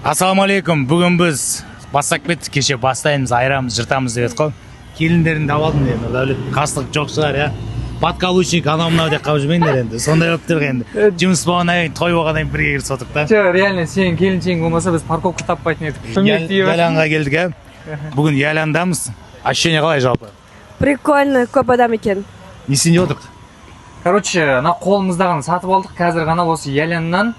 Ассаламу алейкум. Бүгін біз бастап кеттік, кеше бастаймыз, айырамыз, жыртамыз деп қой. Келіндерін алдым дедім, Дәулет. Қастық жоқ шығар, я. Подкаблучник анау мынау деп қалып жүрмеңдер енді. Сондай болып тұр енді. Жұмыс болғаннан кейін, той болғаннан кейін бірге кірісіп отырдық та. Жоқ, реально сенің келіншегің болмаса біз парковка таппайтын едік. Яланға келдік, а. Бүгін Яландамыз. Ощущение қалай жалпы? Прикольно, көп адам екен. Несін деп отырдық? Короче, ана қолымыздағын сатып алдық. Қазір ғана осы Яланнан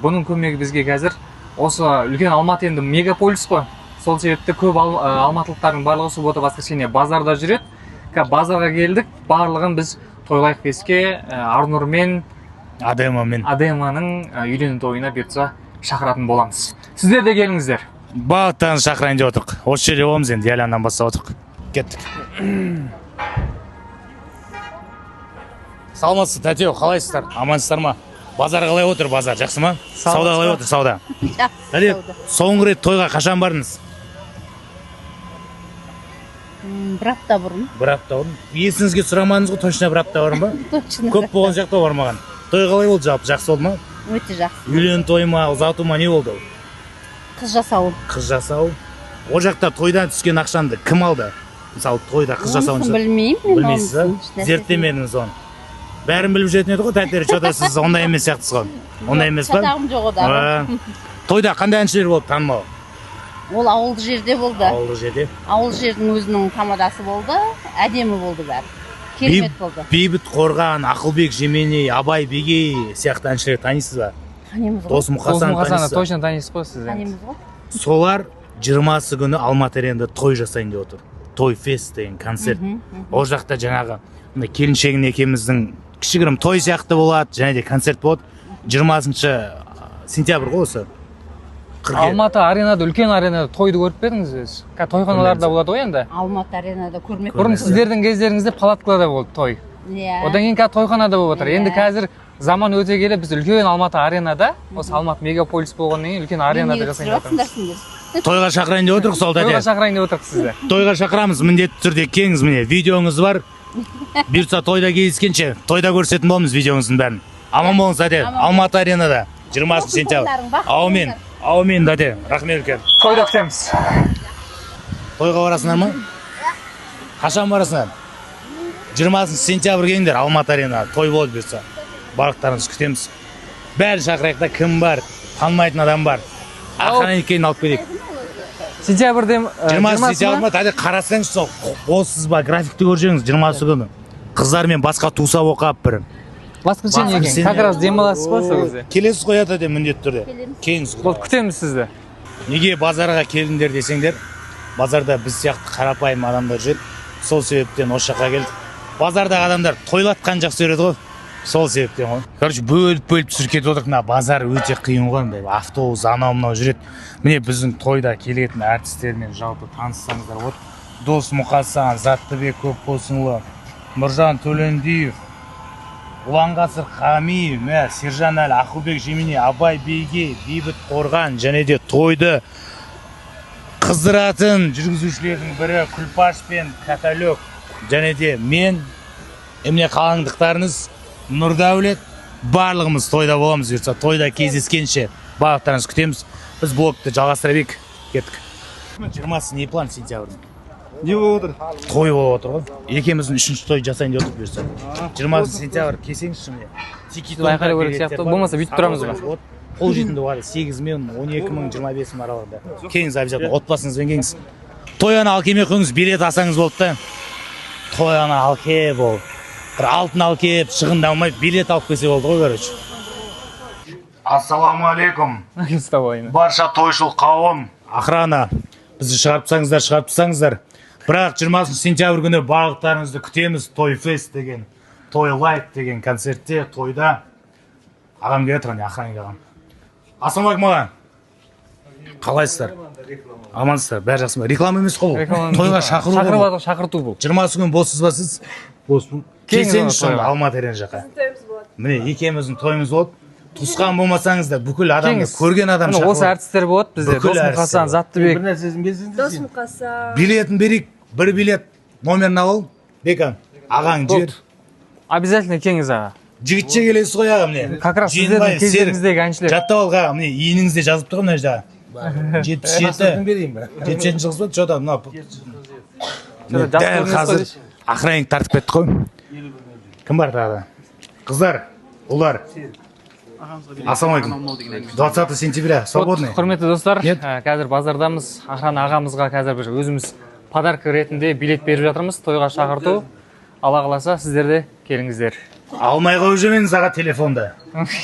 бұның көмегі бізге қазір осы үлкен Алматы енді мегаполис қой. Сол себепті көп алматылықтардың барлығы суббота воскресенье базарда жүреді. Базарға келдік. Барлығын біз тойлайық беске Арнұр мен Адеманың үйлену тойына бұйыртса шақыратын боламыз. Сіздер де келіңіздер. Бағыттан шақырайын деп отырдық. Осы жерде боламыз енді, Яланнан бастап отырдық. Кеттік. Саламатсыз, тәтеу, қалайсыздар? Амансыздар ма? Базар қалай отыр, базар? Жақсы ма? Сауда қалай отыр, сауда? Жақсы. Соңғы рет тойға қашан бардыңыз? Бір апта бұрын. Бір апта бұрын. Есіңізге сұрамадыңыз ғой, точно бір апта бұрын ба? Точно. Көп болған жақта бармаған. Той қалай болды жалпы? Жақсы болды ма? Өте жақсы. Үйлену той ма, ұзату ма, не болды? Қыз жасау. Қыз жасау. О жақта тойдан түскен ақшанды кім алды? Мысалы, тойда қыз жасауын. Білмеймін. Білмейсіз ба? Зерттемедіңіз оны. Бәрін біліп жүретін еді ғой, тәттері, что-то сіз ондай емес сияқтысыз ғой. Ондай емес па? Шатағым жоқ одағы. Тойда қандай әншілер болды, танымал? Ол ауылды жерде болды. Ауылды жерде? Ауыл жердің өзінің тамадасы болды, әдемі болды бәрі. Керемет болды. Бейбіт Қорған, Ақылбек Жеменей, Абай Бегей сияқты әншілер танисыз ба? Танимыз ғой. Дос Мұқасан танисыз ба? Точно танисыз ғой сіз. Танимыз ғой. Солар 20-сы күні Алматы аренада той жасайын деп отыр. Той фест деген концерт. Ол жақта жаңағы келіншегін екеуміздің кішігірім той сияқты болады, және де концерт болады. 20 сентябрь ғой осы. Алматы аренада, үлкен аренада тойды көріп бердіңіз өз? Тойханаларда болады ғой енді? Алматы аренада көрмек. Бұрын сіздердің кездеріңізде палаткаларда болды той. Одан кейін тойханада болып отыр. Енді қазір заман өте келе біз үлкен Алматы аренада, осы Алматы мегаполис болғаннан кейін үлкен аренада жасайын деп отырмыз. Тойға шақырайын деп отырық сол тәте. Тойға шақырайын деп отырық сізді. Тойға шақырамыз, міндетті түрде келіңіз, міне видеоңыз бар. Бұйыртса тойда кездескенше, тойда көрсететін боламыз видеоңыздың бәрін. Аман болыңыз тәте, Алматы аренада 20 сентябрь. Аумин. Аумин тәте, рахмет үлкен. Тойда күтеміз. Тойға барасыңдар ма? Қашан барасыңдар? 20 сентябрь келіңдер, Алматы аренада той болады бұйыртса. Барлықтарыңыз күтеміз. Бәрі шақырайық та, кім бар? Танымайтын адам бар. Аққан екенін алып келейік. Сентябрьде 20 сентябрь ма? Тәте қарасаңыз сол, болсыз ба, графикті көрсеңіз 20 күні. Қыздармен басқа туса оқап бір. Воскресенье екен, как раз демаласыз ба сол кезде? Келесіз ғой тәте міндетті түрде. Келіңіз. Болды, күтеміз сізді. Неге базарға келдіңдер десеңдер, базарда біз сияқты қарапайым адамдар жүреді. Сол себептен осы жаққа келдік. Базардағы адамдар тойлатқан жақсы көреді ғой. Сол себептен ғой. Короче, бөліп түсіріп кетіп отырдық. Мына базар өте қиын ғой. Автобус анау мынау жүреді. Міне біздің тойда келетін әртістермен жалпы таныссаңыздар вот. Дос Мұқасан, Заттыбек Көпбосынұлы, Нұржан Төлендиев, Ұланғасыр Хамиев, Сержан Әлі, Ақылбек Жеменей, Абай Бегей, Бейбіт Қорған, және де тойды қыздыратын жүргізушілердің бірі Күлпаш пен Каталек, және де мен, емне қалаңдықтарыңыз Нұрдәулет, барлығымыз тойда боламыз. Бұйыртса тойда кездескенше барлықтарыңыз күтеміз. Біз блогты жалғастыра берейік. Кеттік. 20 не план сентябрь? Не болып отыр? Той болып отыр ғой. Екеуміздің 3-ші той жасайын деп отырып бұйыртса. 20 сентябрь келсеңізші міне. Айқайлау керек сияқты. Болмаса бүйтіп тұрамыз ба? Қол жетімді бар. 8 мың, 12 мың, 25 мың аралығында. Келіңіз обязательно, отбасыңызбен келіңіз. Той ана алкеме қойыңыз, билет алсаңыз болды да. Той ана алке бол. Бір алтын алкеп, шығындалмай билет алып келсе болды ғой, короче. Ассаламу алейкум. Барша тойшыл қауым, охрана. Бізді шығарып тастаңыздар. Бірақ 20 сентябрь күні барлықтарыңызды күтеміз. Той фест деген, той лайк деген концертте, тойда. Ағам келе тұрған, охранник ағам. Ассаламу алейкум ағам. Қалайсыздар? Амансыздар, бәрі жақсы ма? Реклама емес қол. Тойға шақырту бұл. 20 күн боссыз ба сіз? Боспын. Келсеңіз сонда Алматы арена жаққа. Міне екеуміздің тойымыз болды. Тұсқан болмасаңыз да бүкіл адамды көрген адам шақырып. Осы әртістер болады бізде. Дос Мұқасан, Заттыбек. Бір нәрсесін келсеңіз. Дос Мұқасан. Билетін берейік. Бір билет номерін алып. Бекан, ағаң жер. Обязательно келіңіз аға. Жігітше келесіз ғой аға міне. Как раз сіздердің кездеріңіздегі әншілер. Жаттап алға, міне иініңізде жазып тұр мына жерде. 77 берейін бе? 77 жыл ба жода мына Жас дәл көрінесіз қазір ғой. охранник тартып кетті ғой. Кім бар тағы да? Қыздар, ұлар. Ассалаумалейкум. 20 сентября свободный. Құрметті достар, Нет? қазір базардамыз. Охрана ағамызға қазір бір өзіміз подарка ретінде билет беріп жатырмыз. Тойға шақырту. Алла қаласа сіздер де келіңіздер. Алмай қойып жүрмеңіз аға телефонда.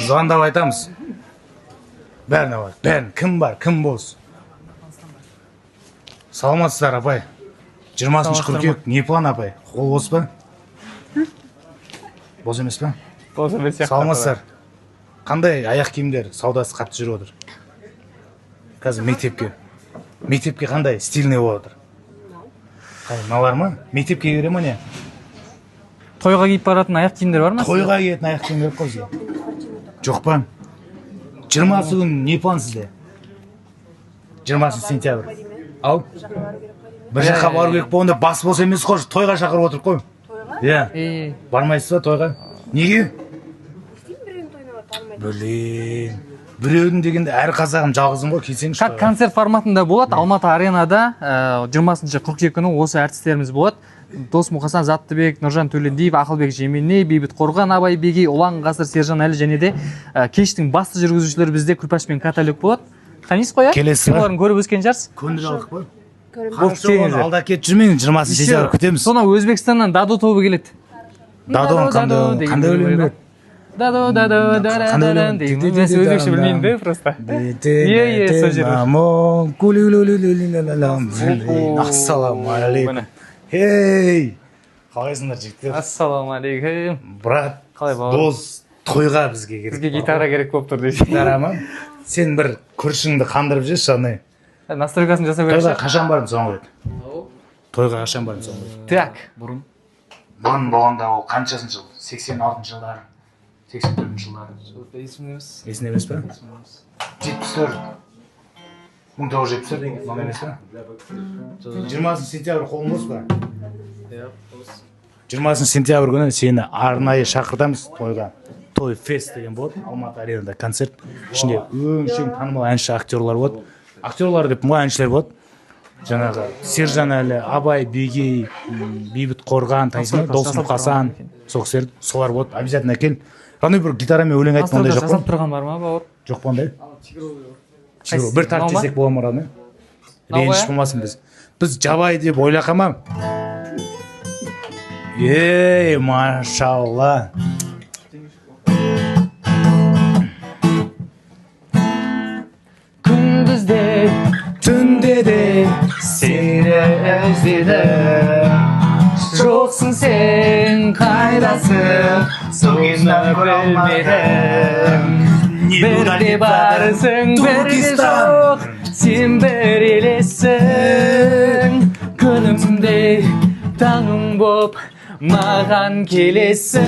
Звондап айтамыз. Бәріне бар. Бәрін кім бар, кім бос. Саламатсыздар апай. 20 қыркүйек не план апай? Қол бос па? Бос емес па? Саламатсыздар. Қандай аяқ киімдер саудасы қатты жүріп отыр? Қазір мектепке қандай стильный болып отыр? Қай, мыналар ма? Мектепке бере ма не? Тойға киіп баратын аяқ киімдер бар ма? Тойға киетін аяқ киім керек қой сізге. Жоқ па? 20 күн не план сізде? 20 сентябрь. Ау? Бір жаққа бару керек болғанда бас бос емес қой, тойға шақырып отыр қой. Иә. Бармайсыз ба тойға? Неге? Блин. Біреудің дегенде әр қазағым жалғызым ғой, келсеңші Как тойға. концерт форматында болады. Алматы аренада 20 қыркүйек күні осы әртістеріміз болады. Дос Мұқасан Заттыбек, Нұржан Төлендиев, Ақылбек Жеменей, Бейбіт Қорған, Абай Бегей, Ұлан Ғасыр, Сержан Әлі және де кештің басты жүргізушілері бізде Күлпаш пен Каталюк болады. Танисыз ғой, Келесіз ба? Оларын көріп өскен жарсыз. Көндір алдық қой. Келіңіздер. Қарсы алда кетіп жүрмеңіз, 20 сентябрь күтеміз. Сонда Өзбекстаннан Дадо тобы келеді. Дадоның қандай өлең біледі? Дадо деген мен өзбекше білмеймін де просто. Сол жер. Ассалаумағалейкум. Хей! Қалайсыңдар жігіттер? Ассалаумағалейкум. Брат, Қалай бауыр? дос, тойға бізге керек. Бізге гитара керек болып тұр дейсің. Гитара ма? Сен бір күршіңді қандырып жүрші, аны. Настройкасын жасап Тойға берші. қашан бардың соңғы рет? Тойға қашан бардың соңғы рет? Так, бұрын. Бұрын болғанда ол қаншасын жыл? 86 жылдары, 84 жылдары. Есін емес па? 74. 1974 деген сон емес па? 20 сентябрь қолың бос па? 20 сентябрь күні сені арнайы шақыртамыз тойға. Той фест деген болады, Алматы аренада концерт. Ішінде өңшең танымал әнші актерлар болады. Актерлар деп мұға әншілер болады. Жаңағы Сержан Әлі, Абай Бегей, Бейбіт Қорған, танисың ба? Дос Мұқасан, солар болады. Обязательно кел. Қандай бір гитарамен өлең айтып ондай жоқ Жасап па? тұрған бар ма, бауыр? Жоқ па ондай? Бір тарт десек бола ма раны? Ренжіш болмасын біз. Біз жабай деп ойлақа ма? Ей, машалла. Күндізде, Түнде де сені өзедім. Жоқсың сен, қайдасың, соңында көрмедім. Бірде барсың, бірде жоқ, сен бір елесің. Күнімде таңым боп, маған келесің.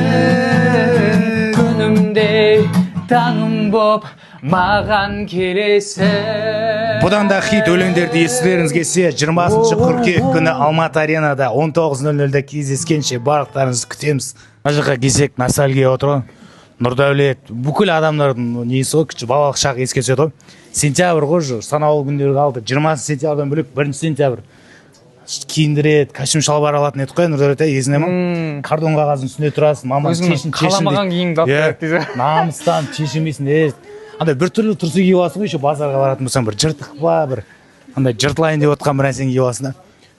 Күнімде таңым боп, маған келесің. Бұдан да хит өлеңдерді естілеріңіз келсе 20 қыркүйек күні Алматы аренада 19:00-да кездескенше барлықтарыңызды күтеміз. Мына жаққа келсек ностальгия отыр ғой. Нұрдәулет, бүкіл адамдардың несі ғой, балалық шақ еске түседі ғой. Сентябрь ғой, санаулы күндер қалды. 20 сентябрьдан бөлек 1 сентябрь киіндіреді, костюм шалбар алатын еді қой, Нұрдәулет, есіңде ма? Картон қағаздың үстінде тұрасың, мамаң чешін қаламаған киімді алып береді дейді. Намыстан чешінбейсің. Андай бір түрлі тұрсы киіп аласың ғой, еще базарға баратын болсаң бір жыртық па, бір андай жыртылайын деп отқан бір нәрсені киіп аласың да.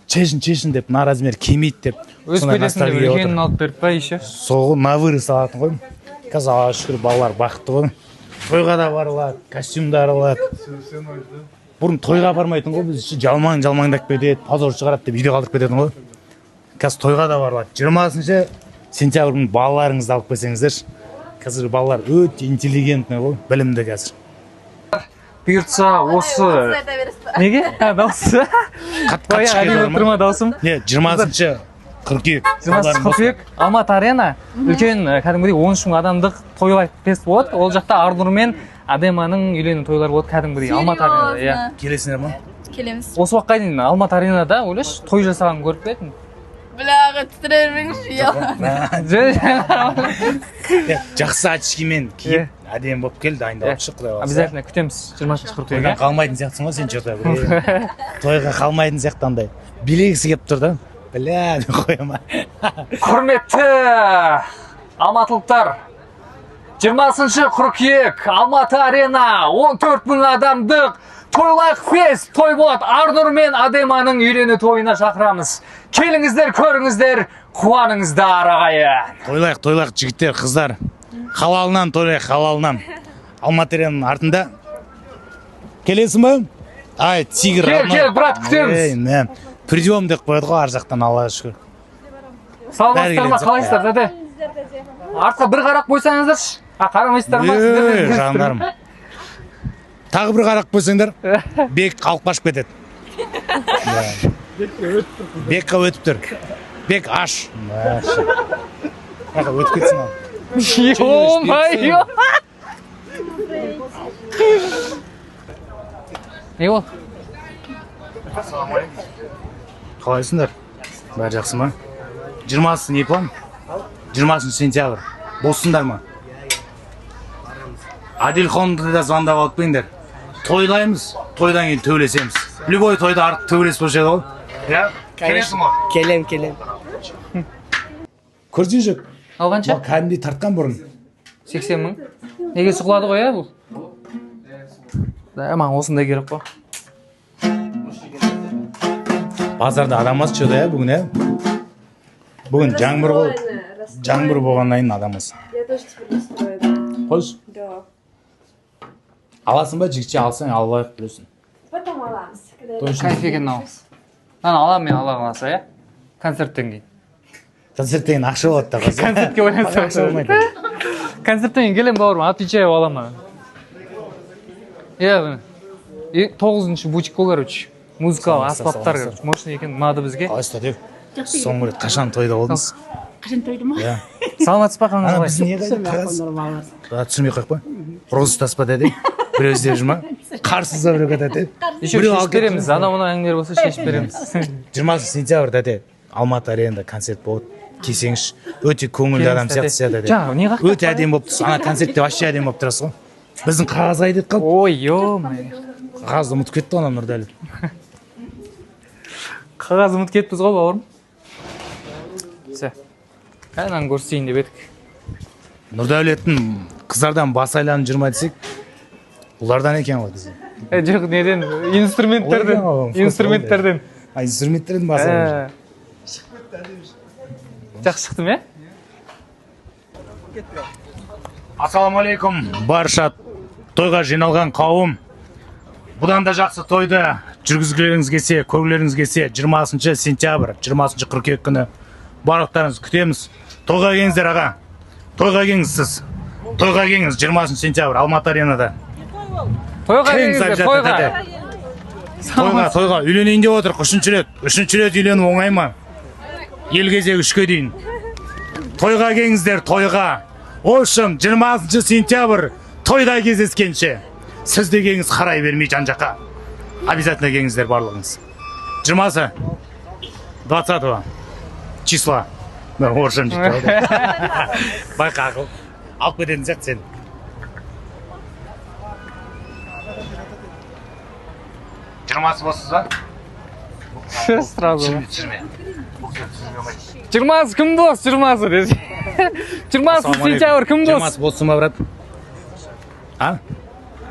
Чешін деп, мына размер келмейді деп. Өз көйлесінде үлкенін алып беріп па еще? Сол на вырыс алатын ғой. Қазір Аллаға шүкір балалар бақытты ғой. Тойға да барылады, костюмдар алады. Бұрын тойға бармайтын ғой, біз жалмаңдап кетеді, позор шығарады деп үйде қалдырып кететін ғой. Қазір тойға да барылады. 20 сентябрь күні балаларыңызды алып келсеңіздер. Қазір балалар өте интеллигентный ғой, білімді қазір. Бұйыртса осы... Неге? Дауысы? Қатты шығады тұрма даусым. Не, 20 қыркүйек. 20 қыркүйек Алматы арена. Үлкен кәдімгідей 13 мың адамдық тойлай фест болады. Ол жақта Арнұр мен Адеманың үйлену тойлары болады кәдімгідей Алматы аренада. Келесіңдер ма? Келеміз. Осы уақытқа дейін Алматы аренада ойлашы той жасаған көріп пе едің? Бляға тітірер беріңізші, Жақсы очкимен киіп, Әдемі болып кел, дайындалып шық, құдай қаласа. Обязательно күтеміз 20 қыркүйекте. Тойдан қалмайтын сияқтысың ғой сен что-то. Тойға қалмайтын сияқтандай. Билегісі келіп тұр да. Бля, деп қояма. Құрметті алматылықтар, 20 қыркүйек Алматы арена 14 000 адамдық Тойлайық фест той болады. Арнұр мен Адеманың үйлену тойына шақырамыз. Келіңіздер, көріңіздер, қуаныңыздар ағайын. Тойлайық жігіттер, қыздар. Халалынан тойлайық, халалынан. Алматы аренаның артында. Келесің бе? Ай, тигр. Кел, брат, күтеміз. Придем деп қояды ғой ар жақтан, Аллаға шүкір. Саламатсыздар ма, қалайсыздар, дәде? Артқа бір қарақ қойсаңыздаршы. Қарамайсыздар ма? Жандарым. Тағы бір қарақ қойсаңдар, бек қалып қашып кетеді. Бекқа өтіп тұр. Бек аш. Өтіп кетсін ал. Ё-моё! Не ол? Қалайсыңдар? Бәрі жақсы ма? 20-сы не план? 20 сентябрь. Боссыңдар ма? Адилхонды да звондап алып келіңдер. Тойлаймыз, тойдан кейін төйлесеміз. Любой тойда артық төйлес болшы еді ғой. Я? Келесің ғой? Келем. Көрсен жүк. Алғанша? Кәдімдей тартқан бұрын. 80 мың. Неге сұқылады ғой, бұл? Маған осындай керек қой. Базарда адам аз чөді бүгін, Бүгін жаңбыр ғой. Жаңбыр болғаннан кейін адам аз. Я тоже теперь настроена. Қойш. Да. Аласың ба, жігітше алсаң алайық білесің. Потом аламыз. Кайф екен ау. Алам мен Алла қаласа, иә? Концерттен кейін. Концерттен кейін ақша болады да қазір. Концертке байланысты ақша болмайды. Концерттен кейін келем бауырым, отвечаю аламын. Иә, 9-шы бутик ол, короче. Музыкалық аспаптар, короче. Мощный екен, ұнады бізге. Қалайсыздар деп? Соңғы рет қашан тойда болдыңыз? Қашан тойды ма? Иә. Саламатсыз ба, қаңыз Ана қалай? біз не қайдық? Түсірмей қойып па? Розы таспа дәде. Біреу іздеп жүр ма? Қарсызда біреу дәде. Еще шешіп береміз, ана-мына әңгімелер болса шешіп береміз. 20 сентябрь дәде. Алматы аренада концерт болады. Келсеңіз, өте көңілді адам сияқты дәде. Жаңа, не қақпа? Өте әдемі болып тұрсыз. Ана концертте вообще әдемі болып тұрасыз ғой. Біздің қағаз қайда қалды? Ой, ё-моё. Қағазды ұмытып кетті ғой ана Нұрдәлі. Қағаз ұмыт кетпіз ғой, бауырым. Все. Әнан көрсейін деп едік. Нұрдәулеттің қыздардан бас айланып жүрма десек, бұлардан екен ғой десе. Жоқ, неден? Инструменттерден. Инструменттерден. Инструменттерден бас айланып. Жақсы шықтым, е? Ассалаумағалейкум, барша тойға жиналған қауым. Бұдан да жақсы тойды жүргізгілеріңіз келсе, көргілеріңіз келсе, 20 сентябрь, 20 қыркүйек күні барлықтарыңыз күтеміз. Тойға келіңіздер аға. Тойға келіңіз сіз. Тойға келіңіз 20 сентябрь Алматы аренада. Тойға келіңіздер, тойға. Тойға үйленейін деп отыр, үшінші рет үйлену оңай ма? Ел кезегі 3-ке дейін. Тойға келіңіздер, тойға. Ошым 20 сентябрь тойда кездескенше. Сіз де келіңіз, қарай бермей жан жаққа. Обязательно келіңіздер барлығыңыз. 20 числа. Оршым жүйті. Байқа ақыл. Алып кететін сияқты сен. Жиырмасы болсыз ба? Сразу. Түсірме. 20 кім бос, 20 десе. 20 сентябрь кім бос? 20 болсын ба, брат? А?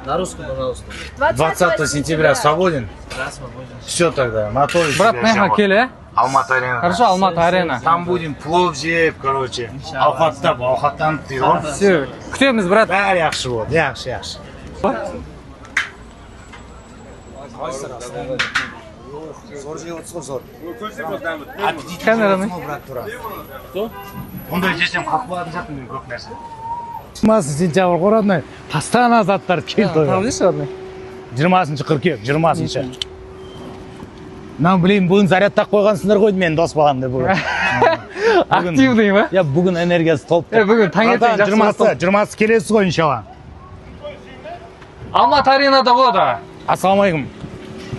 На русском, пожалуйста. 20 сентября свободен? Да, свободен. Все тогда, на то. Брат, наха кел, е? Алматы арена. Хорошо, Алматы арена. Там будем плов жеп, короче. Ауқаттанып дейді ғой. Все, күтеміз, брат. Бәрі жақсы болады, жақсы. Зор жеп отырсыз ғой, зор. Камераны. Ондай жесем қалып қалатын жақтым мен көп нәрсе. 20 сентябрь қорадный, постоянно заттар кел тойға. Табылыш, родной. 20 қыркүйек, 20-шы. Нам, блин, бүгін зарядтақ қойғансыңдар ғой мен дос балам деп бүгін. Активный ма? Я бүгін энергиясы толып. Бүгін таңертең жақсы. 20 келесіз ғой, иншалла. Алматы аренада болады. Ассалаумағалейкум.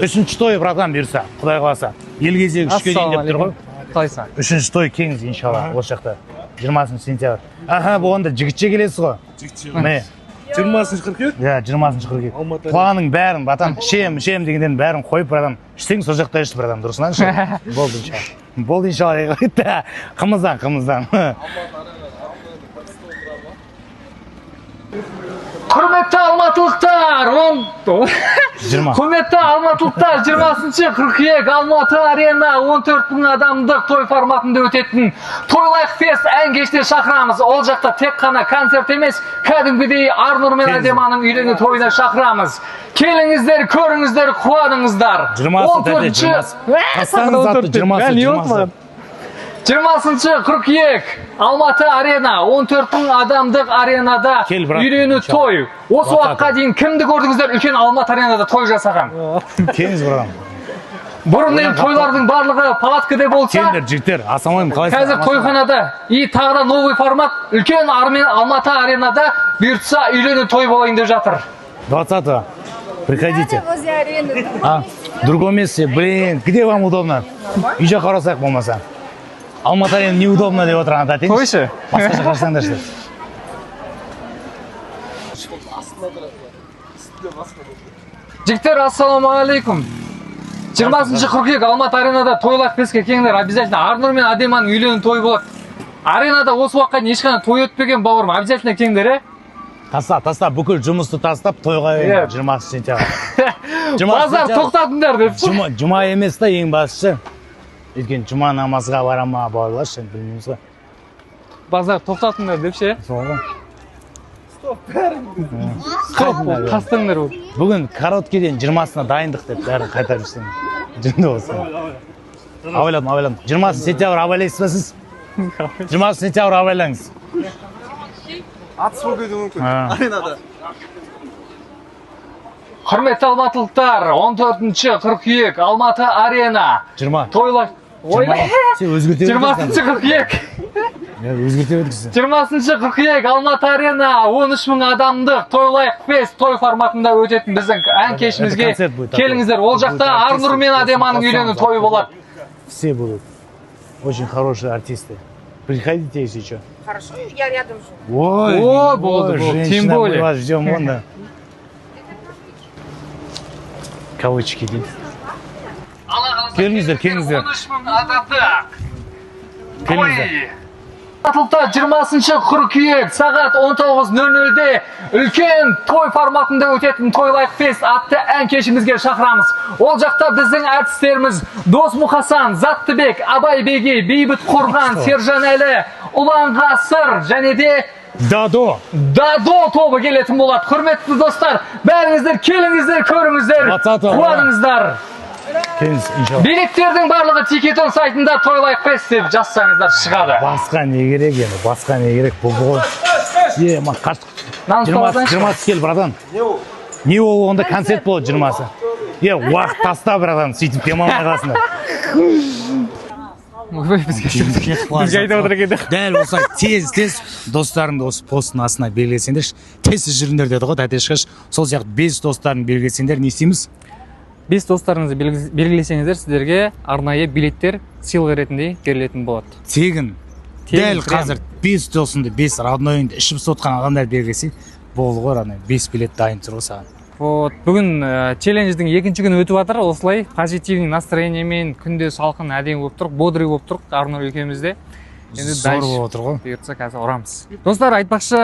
3-ші той, братан, берса, құдай қаласа. Ел кезегі 3-ке дейін деп тұр ғой. Қалайсың? 3-ші той кеңіз, иншалла, осы жақта. 20 сентябрь. Аха, болғанда жігітше келесіз ғой. Міне. 20 қыркүйек? Иә, 20 қыркүйек. Алматы. Планның бәрін, батам, ішем дегенден бәрін қойып бір адам. Ішсең, сол жақта ішті бір адам, дұрысынан ше? Болды иншалла. Болды иншалла. Қымыздан. Құрметті алматылықтар, 20. Құрметті алматылықтар, 20 қыркүйек Алматы арена 14 мың адамдық той форматында өтетін Тойлайық фест ән кешіне шақырамыз. Ол жақта тек қана концерт емес, кәдімгідей Арнұр мен Адеманың үйлену тойына шақырамыз. Келіңіздер, көріңіздер, қуаныңыздар. 20 қыркүйек Алматы арена 14 мың адамдық аренада үйлену той. Осы уақытқа дейін кімді көрдіңіздер үлкен Алматы аренада той жасаған? Келіңіз бір адам. Бұрын тойлардың барлығы палаткада болса, Келіңдер, жігіттер, ассалаумағалейкум, қалайсыздар? қазір тойханада и тағы да новый формат үлкен Алматы аренада бұйыртса үйлену той болайын деп жатыр. 20-го. Приходите. Возле арены. В другом месте, блин, где вам удобно? Үй жаққа қарасақ болмаса. Алматы арена неудобно деп отырған ата айтайыншы. Қойшы. Басқаша қарасаңдаршы. Жігіттер, ассалаумағалейкум. 20 қыркүйек Алматы аренада тойлақ фестке келіңдер. Обязательно Арнұр мен Адеманың үйлену тойы болады. Аренада осы уақытқа дейін ешқандай той өтпеген бауырым, обязательно келіңдер, Таста, бүкіл жұмысты тастап тойға 20 сентябрь. Базар тоқтатыңдар деп. Жұма емес та ең басшысы. Өйткені жұма намазға барама бауырлар, сен білмейміз ғой. Базар тоқтатыңдар деп ше. Сол ғой. Қастыңдар ол. Бүгін короткеден 20-сына дайындық деп бәрін қайтарып істеймін. Жынды болсын. Абайладым. 20 сентябрь абайлайсыз ба сіз? 20 сентябрь абайлаңыз. Атыс болып кетуі мүмкін. Аренада. Құрметті алматылықтар, 14 қыркүйек Алматы арена. 20. Тойлақ. Ойбай. Сен өзгерте 20 қыркүйек. Өзгерте өткісін. 20 қыркүйек Алматы арена 13 мың адамдық Тойлайық фест той форматында өтетін біздің ән кешімізге келіңіздер. Ол жақта Арнұр мен Адеманың үйлену тойы болады. Все будут. Очень хорошие артисты. Приходите, если что. Хорошо, я рядом живу. Ой, болды. Тем более. Мы вас ждем, вон да. Кавычки дейді. Келіңіздер. 13 мың адамдық. Келіңіздер. Алматылықта 20 қыркүйек сағат 19:00-де үлкен той форматында өтетін Тойлайық фест атты ән кешімізге шақырамыз. Ол жақта біздің әртістеріміз Дос Мұқасан, Заттыбек, Абай Беге, Бейбіт Қорған, Сержан Әлі, Ұлан Ғасыр және де Дадо тобы келетін болады. Құрметті достар, бәріңіздер келіңіздер, көріңіздер, қуаныңыздар. Келіңіз, иншалла. Билеттердің барлығы Тикетон сайтында Тойлайық фест деп жазсаңыздар шығады. Басқа не керек енді, бұл ғой. Қашты. 20 кел, братан. Не ол онда концерт болады 20-сы. Уақыт таста, братан, сөйтіп демалмай қаласыңдар. Бізге айтып отыр екен. Дәл осылай тез достарыңды осы посттың астына белгілесеңдерші. Тез жүріңдер деді ғой, тәтешқаш. Сол сияқты 5 достарын белгілесеңдер, не істейміз? 5 достарыңызды белгілесеңіздер, сіздерге арнайы билеттер сыйлық ретінде берілетін болады. Тегін. Дәл қазір 5 досыңды, 5 роднойыңды ішіп сотқан адамдар белгілесе, болды ғой, 5 билет дайын тұр ғой саған. Бүгін челлендждің екінші күні өтіп жатыр, осылай позитивный настроениемен күнде салқын әдемі болып тұрық, бодрый болып тұрық, Арнұр екеумізде. Зор болып отыр ғой. Бұйыртса қазір ұрамыз. Достар, айтпақшы,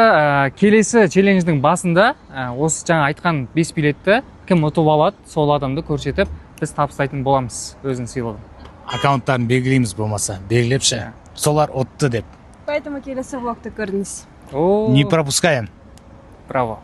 келесі челлендждің басында осы жаңа айтқан 5 билетті кім ұтып алады, сол адамды көрсетіп, біз табыстайтын боламыз өзінің сыйлығын. Аккаунттарын белгілейміз болмаса, белгілепші. Солар ұтты деп. Поэтому келесі влогты көрдіңіз. Не пропускаем. Браво.